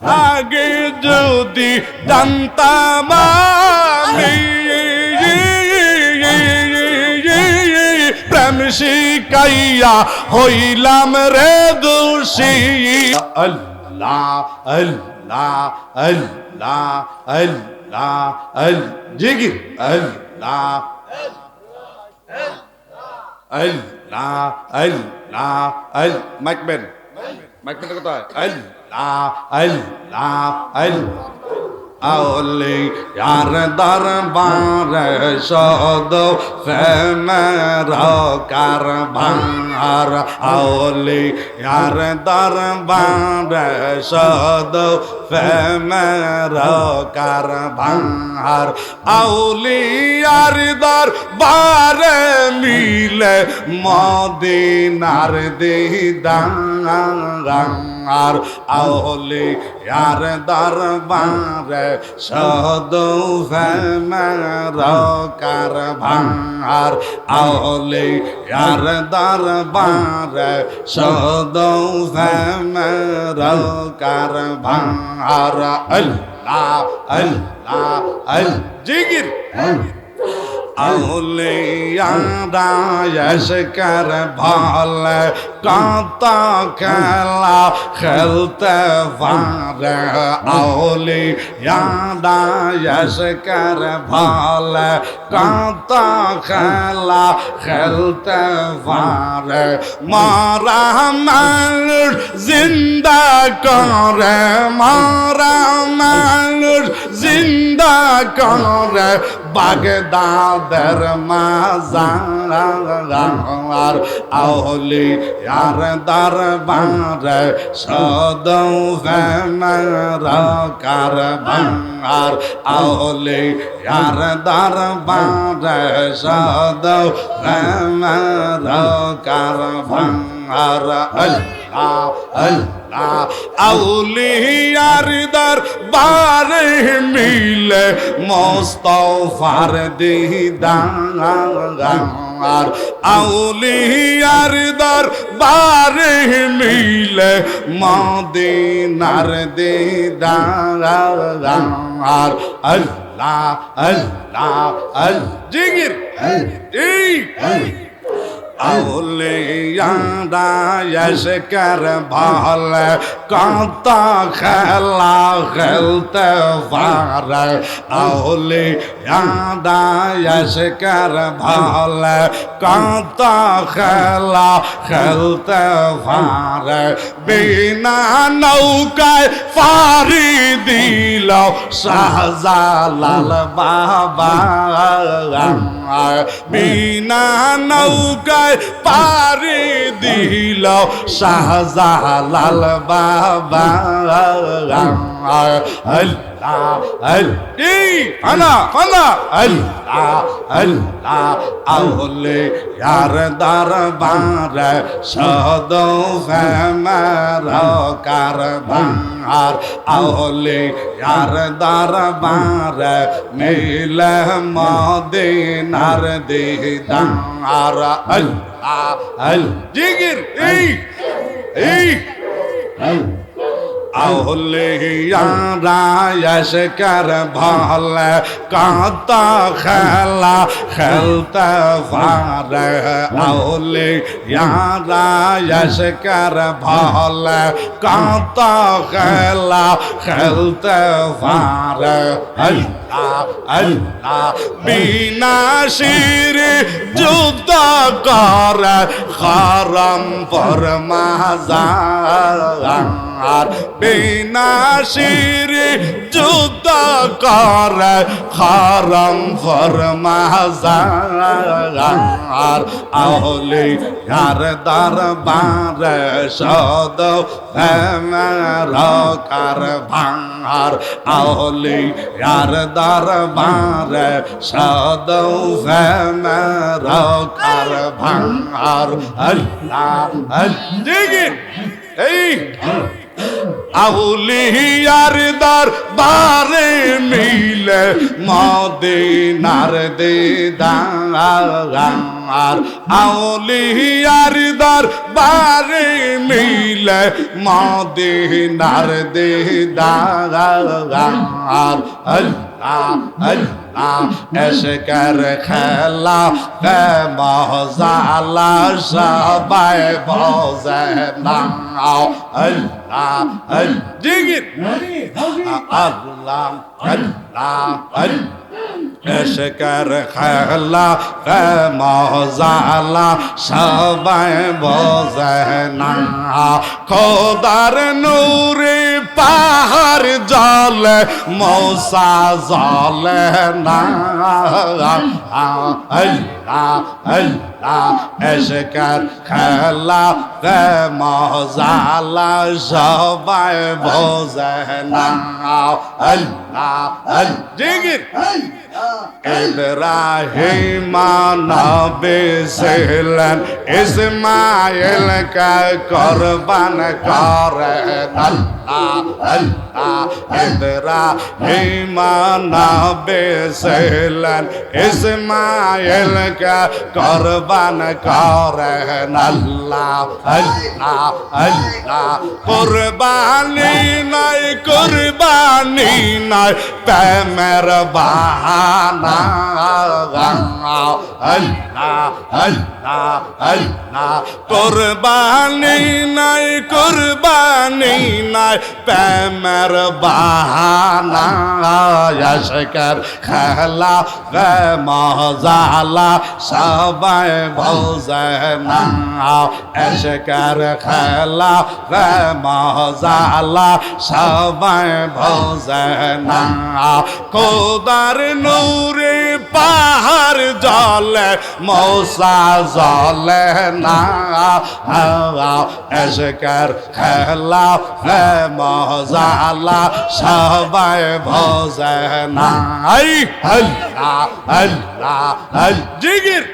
আগে যদি জানতাম আমি প্রেম শিকাইয়া হইলাম রে দোষী। আল্লাহ আল্লাহ আল্লাহ আল্লাহ আল জিকির আল্লাহ আল্লাহ আল্লাহ আল মাইকবেন কোথায়? আল্লাহ আল্লাহ আল্লাহ আউলি यार दरबार सद फेमर कारभार আউলি यार दरबार सद फेमर कारभार আউলি यार दरबार मिले मदीनार दीदार আর আউলি यार दरबार সদৌ ফেমার কারভার আউলি यार दरबार সদৌ ফেমার কারভার আল্লাহ আল্লাহ আল জিকির আউলিয়ারা এশকের ভালে কত খেলা খেলতে পারে আউলিয়ারা এশকের ভালে কত খেলা খেলতে পারে মারা মানুষ জিন্দা করে মারা মানুষ জিন্দা করে বাগদাদের মাজার আউলি यार दरबार সদৌ ফেমার কারভার আউলি यार दरबार সদৌ ফেমার কারভার আল্লাহ আল্লাহ আউলি यार दरबार মিলে মুস্তাফার দীদার আউলি यार दरबार মিলে মদিনার দীদার আল্লাহ আল্লাহ আল জিকির আউলিয়ারা এশকের ভালে কত খেলা খেলতে পারে আউলিয়ারা এশকের ভালে কত খেলা খেলতে পারে বিনা নৌকায় পাড়ি দিল শাহজালাল বাবা বিনা নৌকায় পাড়ি দিল শাহজালাল বাবা আল্লাহ আল্লাহ আল্লাহ আউলি यार दरबार সদৌ ফেমার কারভার আউলি यार दरबार মিলে মদিনার দীদার আল্লাহ আল জিকির আউলিয়ারা এশকের ভালে কত খেলা খেলতে পারে আউলিয়ারা এশকের ভালে কত খেলা খেলতে পারে আল্লাহ আল্লাহ বিনাশির যুদ্ধ করে খরম পর মাজার আর বিনাশির যুদ্ধ করে খরম ফরমাজার আউলি यार दरबार সদৌ ফেমার কারভার আউলি यार दरबार সদৌ ফেমার কারভার আল্লাহ আল্লাহ আউলিয়ার দরবারে মিলে মদিনার দিদার আউলিয়ার দরবারে মিলে মদিনার দিদার আল্লাহ আল্লাহ এশকের খেলা কে মজালা সবাই বোঝে না আল্লাহ জিগির আল্লাহ আল্লাহ এশকের খেলা কে মজালা সবাই বোঝে না খোদার নূরে পাহাড় জলে মৌসা জলে না আল্লাহ আল্লাহ এশকের খেলা কে মজালা সবাই বোঝে না আল্লাহ জিগির ইব্রাহিম নবী ছিলেন ইসমাঈলকে কুরবান করেন আল্লাহ আল্লাহ ইব্রাহিম নবী ছিলেন ইসমাঈলকে কুরবান করেন আল্লাহ আল্লাহ আল্লাহ কুরবানি নাই প্রেমের বাহানা আল্লাহ আল্লাহ আল্লাহ কুরবানি নাই প্রেমের বাহানা আশকের খেলা গে মজালা সবাই বোঝে না আশকের খেলা গে মজালা সবাই বোঝে না খোদার নূরে পাহাড় জলে মৌসা জলে না এশকের খেলা হে মজালা সবাই বোঝে না আল্লাহ আল্লাহ জিগির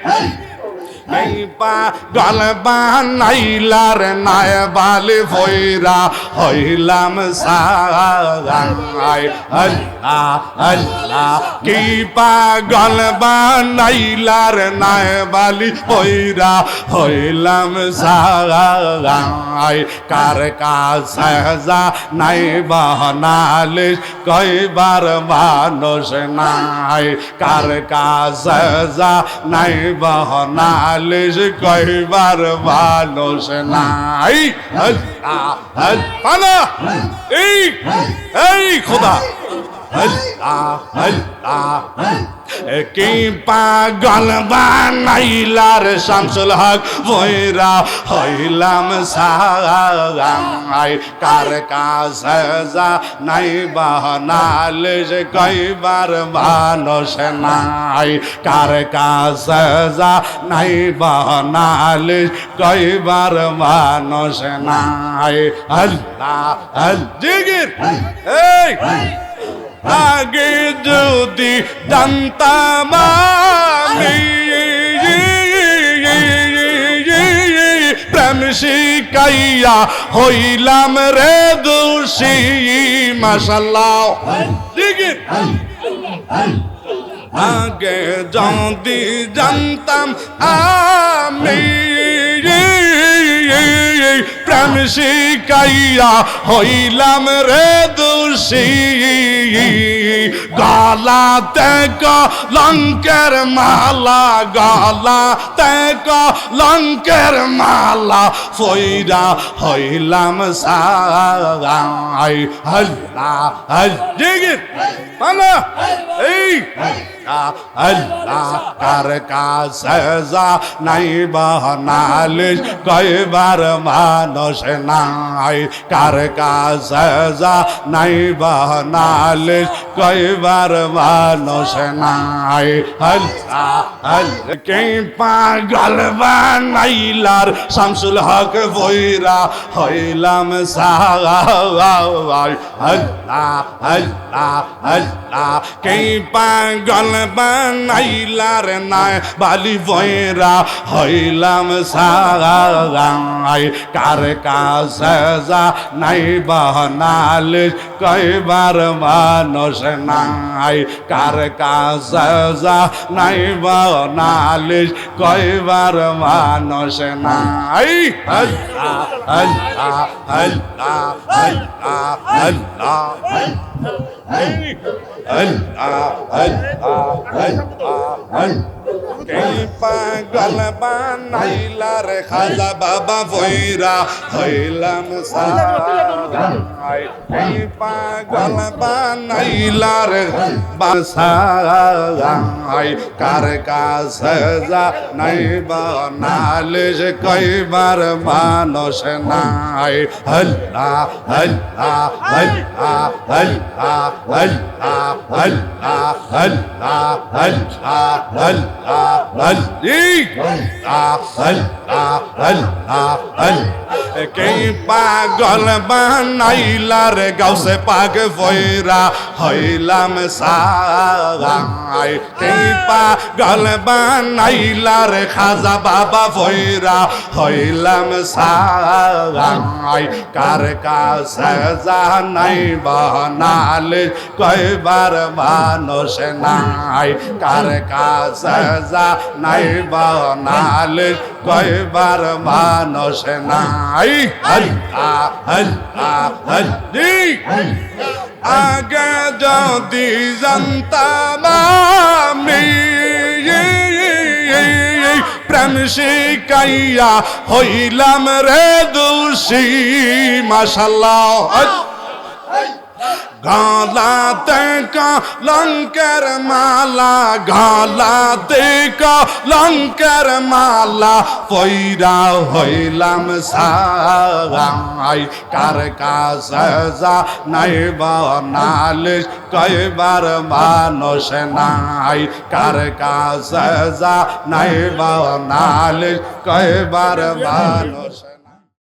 পাগল বানাইলার নায় বালি ফইরা হইলাম সাই আল্লাহ আল্লাহ কি পাগল বানাইলার নায় বালি ফইরা হইলাম সাই কার কাছে যা নাই বহনালিস কইবার মানুষ নাই কার কাছে যা নাই বহনালিস কইবার মানুষ নাই এই খোদা আল্লাহ আল্লাহ কি পাগল বানাইলার শামসুল হক বইরা হইলাম সাই কার কাছে যা নাই বানালিস কইবার মানুষ নাই কার কাছে যা নাই বানালিস কইবার মানুষ নাই আল্লাহ জিগির এই আগে যদি জানতাম আমি প্রেম শিকাইয়া হইলাম রে দোষী মাশাআল্লাহ জিগির আগে যদি জানতাম আমি প্রেম শিকাইয়া হইলাম রে দোষী গলাতে কলঙ্কের মালা গলাতে কলঙ্কের মালা ফইরা হইলাম সাই আল্লাহ জিগির পালা এই আল্লাহ কার কাছে যা নাই বহনালিস কইবার মানুষ নাই কার কাছে যা নাই বহনালিস কইবার মানুষ নাই। আল্লাহ আল্লাহ কে পাগল বানাইলার শামসুল হক বইরা হইলাম সাহাই। আল্লাহ আল্লাহ আল্লাহ কে পাগল বানাইলার নাই বালি বইরা হইলাম সাহাই। কার কাছে যা নাই বানালে কয়বার মানুষ নাই। কার কাছে যা নাই বানালে কয়বার মানুষ নাই। আল্লাহ আল্লাহ আল্লাহ আল্লাহ আল্লাহ আল্লাহ আল্লাহ কে পাগল বানাইলার খাজা বাবা বইরা হইলাম সাহাই। কে পাগল বানাইলার বাসাই। কার কাছে যা নাই বানালে যে কয়বার মানুষ নাই। আল্লাহ আল্লাহ আল্লাহ আল্লাহ আল্লাহ আল্লাহ আল্লাহ আল্লাহ কে পাগল বানাইলার গাউসে পাগ ফয়রা হইলাম সাহাই। কে পাগল বানাইলার খাজা বাবা ফয়রা হইলাম সাহাই। কার কাছে জানাই বানালে কয়বার মানুষ নাই। কার কাছে নাই বানালে কয়বার মানুষ নাই। আল্লাহ আল্লাহ আগে যদি জানতাম আমি প্রেম শিকাইয়া হইলাম রে দোষী। মাশাআল্লাহ গালাতে কলঙ্কের মালা গালাতে কলঙ্কের মালা পয়রা হইলাম সাহাই। কার কাছে যা নাই বানালে কয়বার মানুষ নাই। কার কাছে যা নাই বানালে কয়বার মানুষ